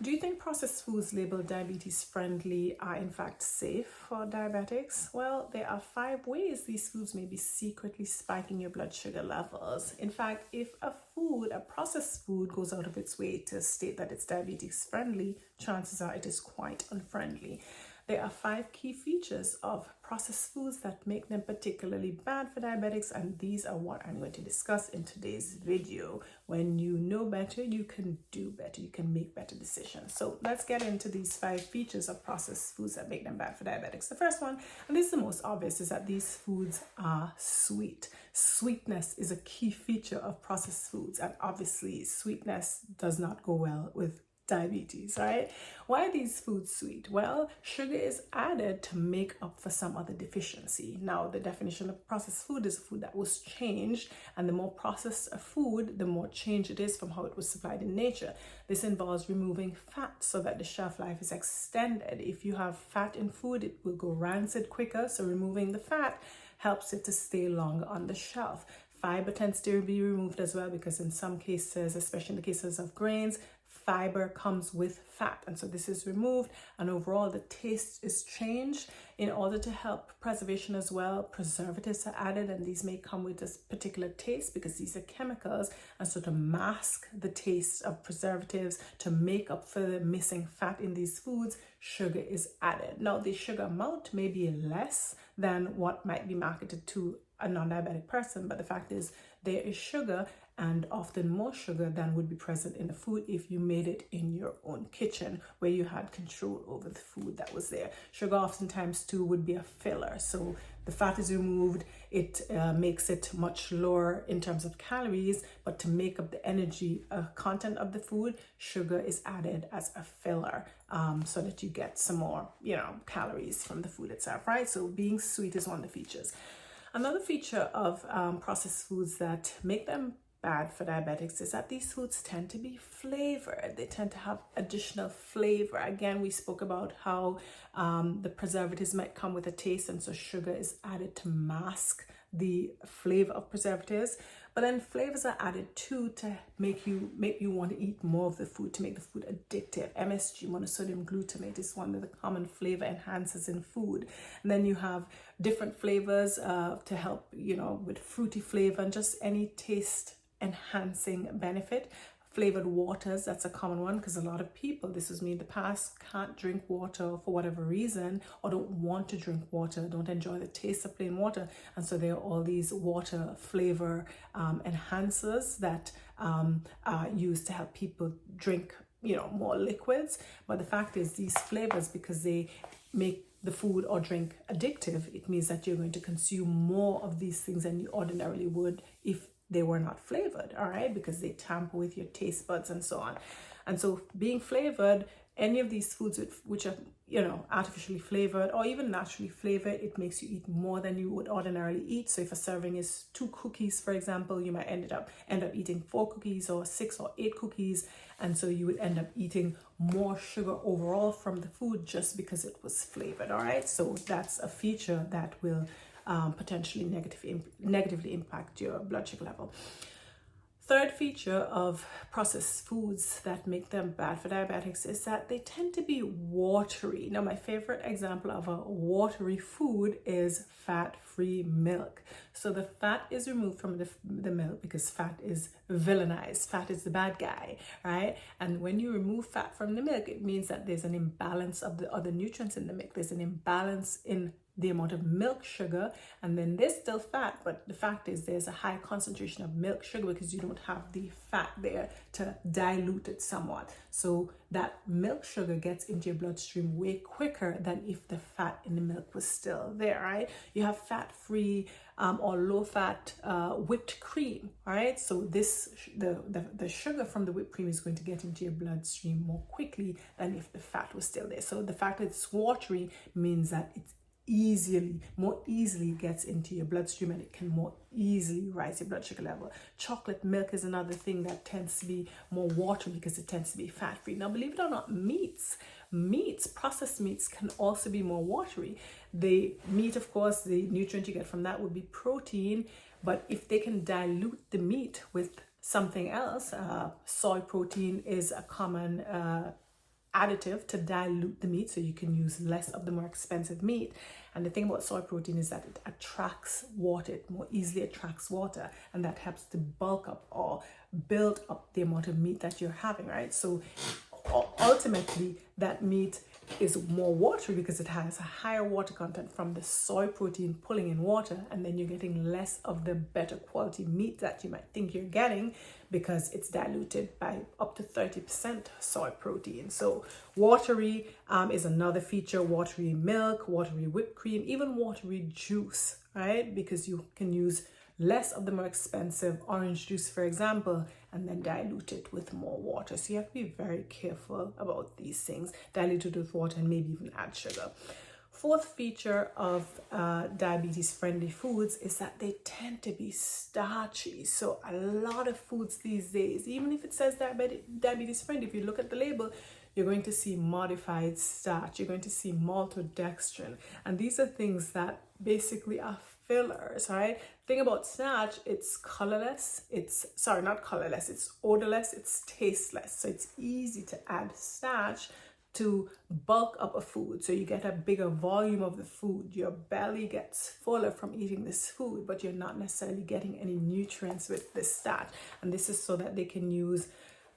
Do you think processed foods labeled diabetes friendly are in fact safe for diabetics? Well, there are 5 ways these foods may be secretly spiking your blood sugar levels. In fact, if a processed food, goes out of its way to state that it's diabetes friendly, chances are it is quite unfriendly. There are 5 key features of processed foods that make them particularly bad for diabetics, and these are what I'm going to discuss in today's video. When you know better, you can do better, you can make better decisions. So let's get into these 5 features of processed foods that make them bad for diabetics. The first one, and this is the most obvious, is that these foods are sweet. Sweetness is a key feature of processed foods, and obviously sweetness does not go well with diabetes, right? Why are these foods sweet? Well, sugar is added to make up for some other deficiency. Now, the definition of processed food is a food that was changed, and the more processed a food, the more change it is from how it was supplied in nature. This involves removing fat so that the shelf life is extended. If you have fat in food, it will go rancid quicker, so removing the fat helps it to stay longer on the shelf. Fiber tends to be removed as well, because in some cases, especially in the cases of grains, fiber comes with fat, and so this is removed, and overall the taste is changed. In order to help preservation as well, preservatives are added, and these may come with this particular taste because these are chemicals, and so to mask the taste of preservatives, to make up for the missing fat in these foods, sugar is added. Now, the sugar amount may be less than what might be marketed to a non-diabetic person, but the fact is there is sugar, and often more sugar than would be present in the food if you made it in your own kitchen where you had control over the food that was there. Sugar oftentimes too would be a filler, so the fat is removed, it makes it much lower in terms of calories, but to make up the energy content of the food, sugar is added as a filler, so that you get some more calories from the food itself, right? So being sweet is one of the features. Another feature of processed foods that make them bad for diabetics is that these foods tend to be flavored. They tend to have additional flavor. Again, we spoke about how the preservatives might come with a taste, and so sugar is added to mask the flavor of preservatives. But then flavors are added too to make you want to eat more of the food, to make the food addictive. MSG, monosodium glutamate, is one of the common flavor enhancers in food. And then you have different flavors to help, with fruity flavor and just any taste enhancing benefit. Flavored waters, that's a common one, because a lot of people, this was me in the past, can't drink water for whatever reason, or don't want to drink water, don't enjoy the taste of plain water, and so there are all these water flavor enhancers that are used to help people drink more liquids. But the fact is, these flavors, because they make the food or drink addictive, it means that you're going to consume more of these things than you ordinarily would if they were not flavored, all right, because they tamper with your taste buds and so on. And so being flavored, any of these foods which are artificially flavored or even naturally flavored, it makes you eat more than you would ordinarily eat. So if a serving is 2 cookies, for example, you might end up eating 4 cookies or 6 or 8 cookies, and so you would end up eating more sugar overall from the food just because it was flavored, all right. So that's a feature that will potentially negatively impact your blood sugar level. Third feature of processed foods that make them bad for diabetics is that they tend to be watery. Now, my favorite example of a watery food is fat-free milk. So the fat is removed from the milk because fat is villainized. Fat is the bad guy, right? And when you remove fat from the milk, it means that there's an imbalance of the other nutrients in the milk. There's an imbalance in the amount of milk sugar, and then there's still fat, but the fact is there's a high concentration of milk sugar because you don't have the fat there to dilute it somewhat. So that milk sugar gets into your bloodstream way quicker than if the fat in the milk was still there, right? You have fat-free or low-fat whipped cream, all right? So the sugar from the whipped cream is going to get into your bloodstream more quickly than if the fat was still there. So the fact that it's watery means that it's more easily gets into your bloodstream, and it can more easily rise your blood sugar level. Chocolate milk is another thing that tends to be more watery because it tends to be fat-free. Now, believe it or not, processed meats can also be more watery. The meat, of course, the nutrient you get from that would be protein, but if they can dilute the meat with something else, soy protein is a common additive to dilute the meat so you can use less of the more expensive meat. And the thing about soy protein is that it attracts water, it more easily attracts water, and that helps to bulk up or build up the amount of meat that you're having, right? So ultimately that meat is more watery because it has a higher water content from the soy protein pulling in water, and then you're getting less of the better quality meat that you might think you're getting because it's diluted by up to 30% soy protein. So watery is another feature. Watery milk, watery whipped cream, even watery juice, right? Because you can use less of the more expensive orange juice, for example, and then dilute it with more water. So you have to be very careful about these things. Dilute it with water and maybe even add sugar. Fourth feature of diabetes-friendly foods is that they tend to be starchy. So a lot of foods these days, even if it says diabetes-friendly, if you look at the label, you're going to see modified starch. You're going to see maltodextrin. And these are things that basically are fillers, right? Thing about starch, it's colorless. It's odorless, it's tasteless. So it's easy to add starch to bulk up a food. So you get a bigger volume of the food. Your belly gets fuller from eating this food, but you're not necessarily getting any nutrients with this starch. And this is so that they can use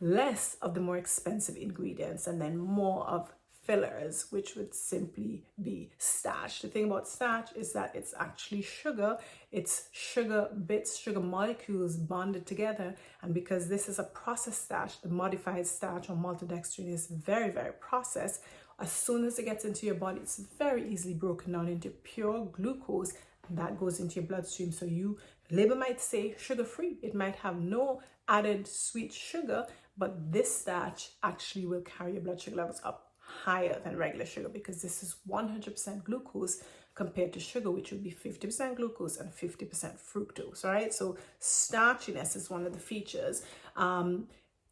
less of the more expensive ingredients and then more of fillers, which would simply be starch. The thing about starch is that it's actually sugar. It's sugar bits, sugar molecules bonded together. And because this is a processed starch, the modified starch or maltodextrin is very, very processed. As soon as it gets into your body, it's very easily broken down into pure glucose, and that goes into your bloodstream. So label might say sugar-free. It might have no added sweet sugar, but this starch actually will carry your blood sugar levels up higher than regular sugar because this is 100% glucose compared to sugar, which would be 50% glucose and 50% fructose, right? So starchiness is one of the features.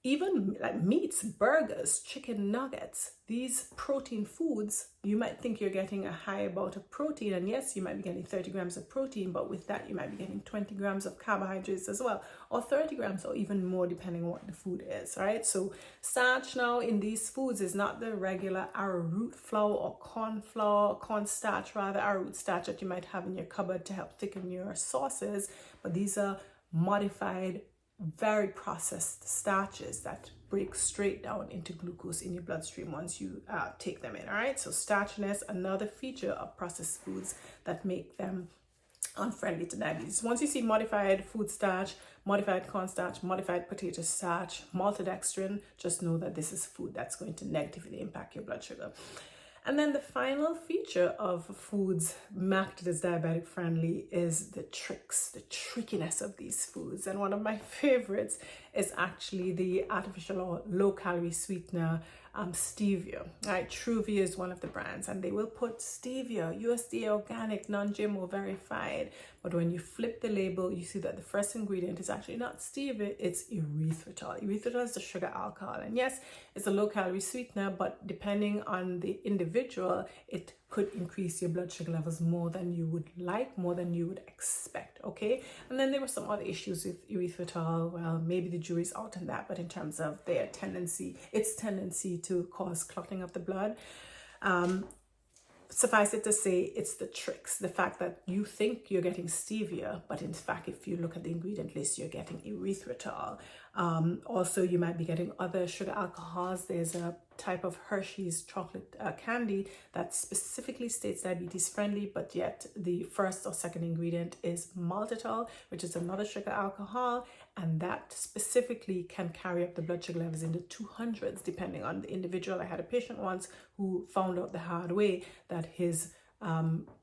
Even like meats, burgers, chicken nuggets, these protein foods, you might think you're getting a high amount of protein. And yes, you might be getting 30 grams of protein, but with that, you might be getting 20 grams of carbohydrates as well, or 30 grams or even more, depending on what the food is, right? So starch now in these foods is not the regular arrowroot flour or cornstarch, rather arrowroot starch that you might have in your cupboard to help thicken your sauces, but these are modified, very processed starches that break straight down into glucose in your bloodstream once you take them in. All right, so starchiness, another feature of processed foods that make them unfriendly to diabetes. Once you see modified food starch, modified cornstarch, modified potato starch, maltodextrin, just know that this is food that's going to negatively impact your blood sugar. And then the final feature of foods marketed as diabetic friendly is the trickiness of these foods. And one of my favorites is actually the artificial or low calorie sweetener stevia. Right, Truvia is one of the brands, and they will put stevia, USDA organic, non-GMO verified. But when you flip the label, you see that the first ingredient is actually not stevia, it's erythritol. Erythritol is the sugar alcohol. And yes, it's a low calorie sweetener, but depending on the individual, it could increase your blood sugar levels more than you would like, more than you would expect, okay? And then there were some other issues with erythritol. Well, maybe the jury's out on that, but in terms of its tendency to cause clotting of the blood, suffice it to say, it's the tricks, the fact that you think you're getting stevia, but in fact, if you look at the ingredient list, you're getting erythritol. Also, you might be getting other sugar alcohols. There's a type of Hershey's chocolate candy that specifically states diabetes friendly, but yet the first or second ingredient is maltitol, which is another sugar alcohol, and that specifically can carry up the blood sugar levels in the 200s depending on the individual. I had a patient once who found out the hard way that his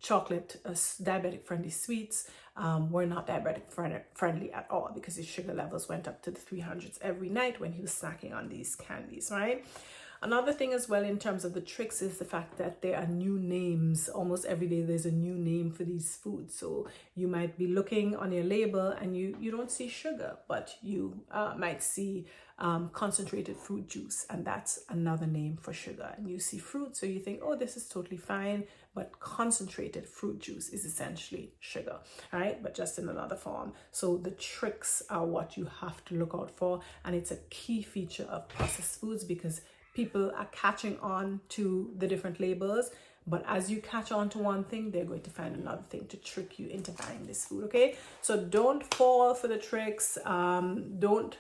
chocolate diabetic friendly sweets were not diabetic friendly at all because his sugar levels went up to the 300s every night when he was snacking on these candies, right? Another thing as well in terms of the tricks is the fact that there are new names. Almost every day there's a new name for these foods. So you might be looking on your label and you don't see sugar, but you might see concentrated fruit juice, and that's another name for sugar. And you see fruit, so you think, oh, this is totally fine, but concentrated fruit juice is essentially sugar, right? But just in another form. So the tricks are what you have to look out for, and it's a key feature of processed foods because people are catching on to the different labels, but as you catch on to one thing, they're going to find another thing to trick you into buying this food. Okay, so don't fall for the tricks, don't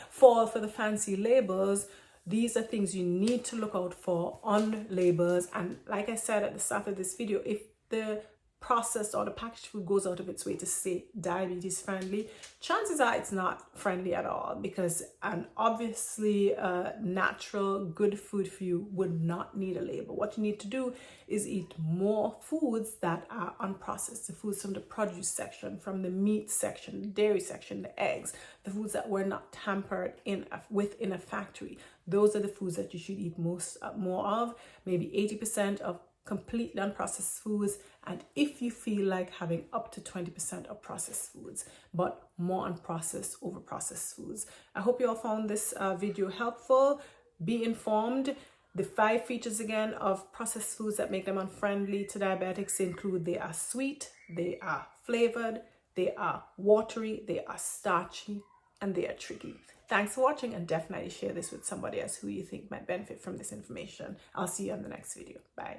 fall for the fancy labels. These are things you need to look out for on labels. And like I said at the start of this video, if the processed or the packaged food goes out of its way to say diabetes friendly, chances are it's not friendly at all, because an obviously natural good food for you would not need a label. What you need to do is eat more foods that are unprocessed, the foods from the produce section, from the meat section, the dairy section, the eggs, the foods that were not tampered within a factory. Those are the foods that you should eat more of, maybe 80% of completely unprocessed foods, and if you feel like having up to 20% of processed foods, but more unprocessed over processed foods. I hope you all found this video helpful. Be informed. The 5 features again of processed foods that make them unfriendly to diabetics include: they are sweet, they are flavored, they are watery, they are starchy, and they are tricky. Thanks for watching, and definitely share this with somebody else who you think might benefit from this information. I'll see you on the next video. Bye.